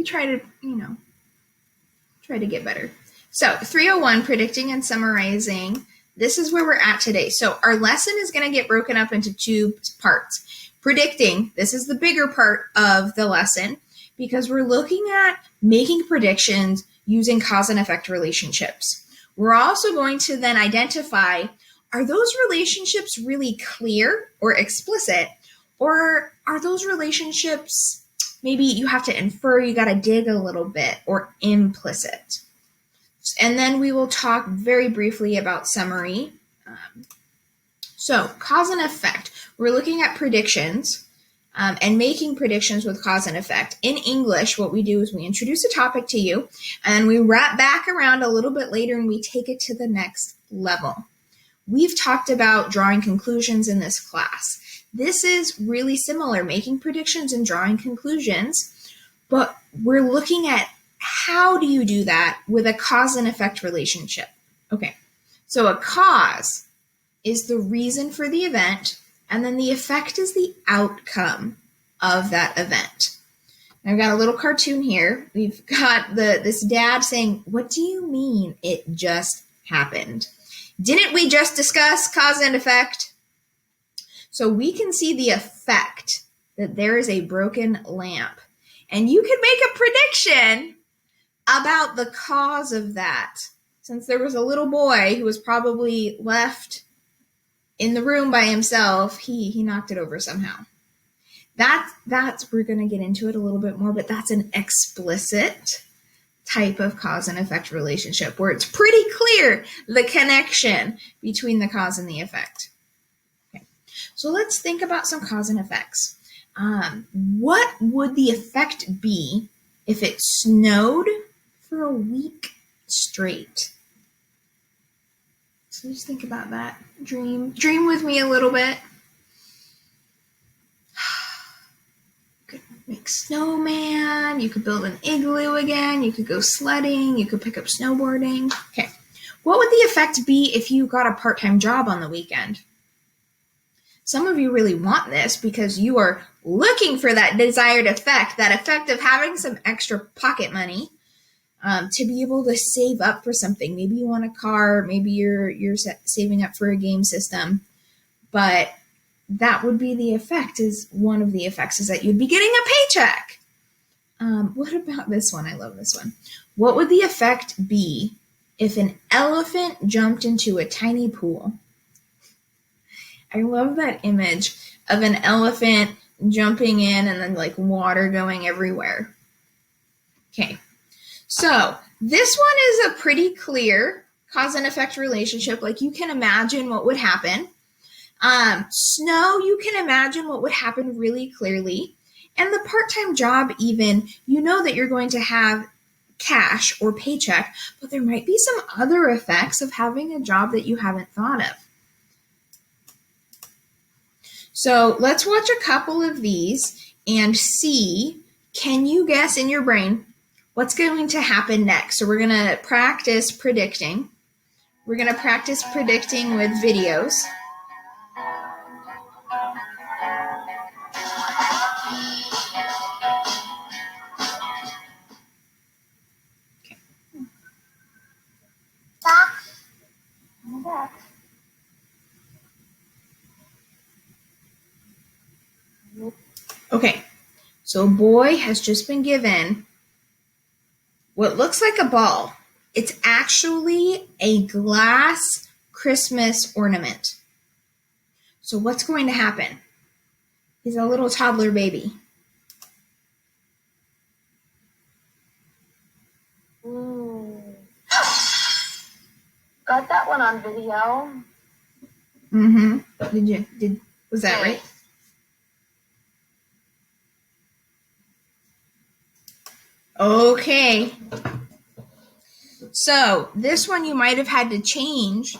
try to, try to get better. So 301, predicting and summarizing. This is where we're at today. So our lesson is going to get broken up into two parts. Predicting, this is the bigger part of the lesson because we're looking at making predictions using cause and effect relationships. We're also going to then identify, are those relationships really clear or explicit, or are those relationships maybe you have to infer, you got to dig a little bit, or implicit? And then we will talk very briefly about summary. So cause and effect, we're looking at predictions and making predictions with cause and effect. In English, what we do is we introduce a topic to you and we wrap back around a little bit later and we take it to the next level. We've talked about drawing conclusions in this class. This is really similar, making predictions and drawing conclusions, but we're looking at how do you do that with a cause and effect relationship. Okay, so a cause is the reason for the event, and then the effect is the outcome of that event. I've got a little cartoon here. We've got this dad saying, "What do you mean it just happened? Didn't we just discuss cause and effect?" So we can see the effect that there is a broken lamp. And you can make a prediction about the cause of that. Since there was a little boy who was probably left in the room by himself, he knocked it over somehow. That's we're going to get into it a little bit more, but that's an explicit type of cause and effect relationship where it's pretty clear the connection between the cause and the effect. Okay, so let's think about some cause and effects. What would the effect be if it snowed for a week straight? So just think about that. Dream with me a little bit. You could make snowman. You could build an igloo again. You could go sledding. You could pick up snowboarding. Okay. What would the effect be if you got a part-time job on the weekend? Some of you really want this because you are looking for that desired effect, that effect of having some extra pocket money to be able to save up for something. Maybe you want a car, maybe you're saving up for a game system, but that would be the effect. Is one of the effects is that you'd be getting a paycheck. What about this one? I love this one. What would the effect be if an elephant jumped into a tiny pool? I love that image of an elephant jumping in and then like water going everywhere. Okay, so this one is a pretty clear cause and effect relationship. Like you can imagine what would happen. Snow, you can imagine what would happen really clearly. And the part-time job even, you know that you're going to have cash or paycheck, but there might be some other effects of having a job that you haven't thought of. So let's watch a couple of these and see, can you guess in your brain what's going to happen next? So we're going to practice predicting. We're going to practice predicting with videos. Okay, so a boy has just been given what looks like a ball. It's actually a glass Christmas ornament. So what's going to happen? He's a little toddler baby. Got that one on video. Mm-hmm. Was that right? Okay. So this one you might have had to change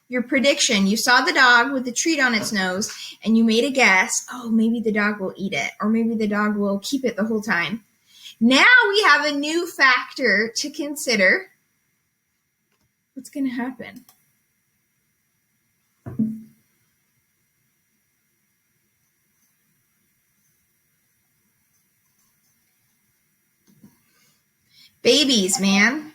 your prediction. You saw the dog with the treat on its nose and you made a guess. Oh, maybe the dog will eat it, or maybe the dog will keep it the whole time. Now we have a new factor to consider. What's going to happen? Babies, man.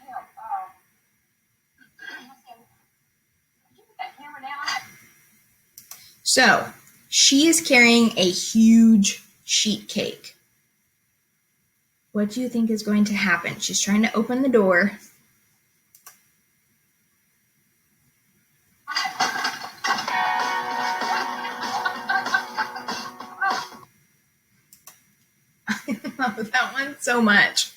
So she is carrying a huge sheet cake. What do you think is going to happen? She's trying to open the door. I love that one so much.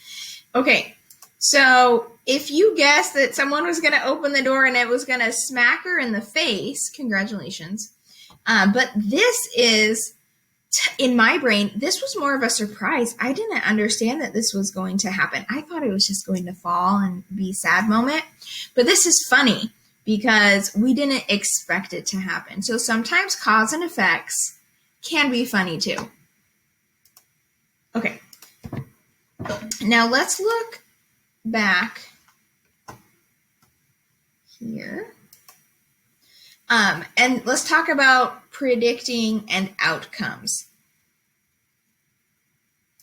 Okay, so if you guessed that someone was going to open the door and it was going to smack her in the face, congratulations. But this is, in my brain, this was more of a surprise. I didn't understand that this was going to happen. I thought it was just going to fall and be a sad moment. But this is funny because we didn't expect it to happen. So sometimes cause and effects can be funny too. Okay. Now let's look back here. And let's talk about predicting and outcomes.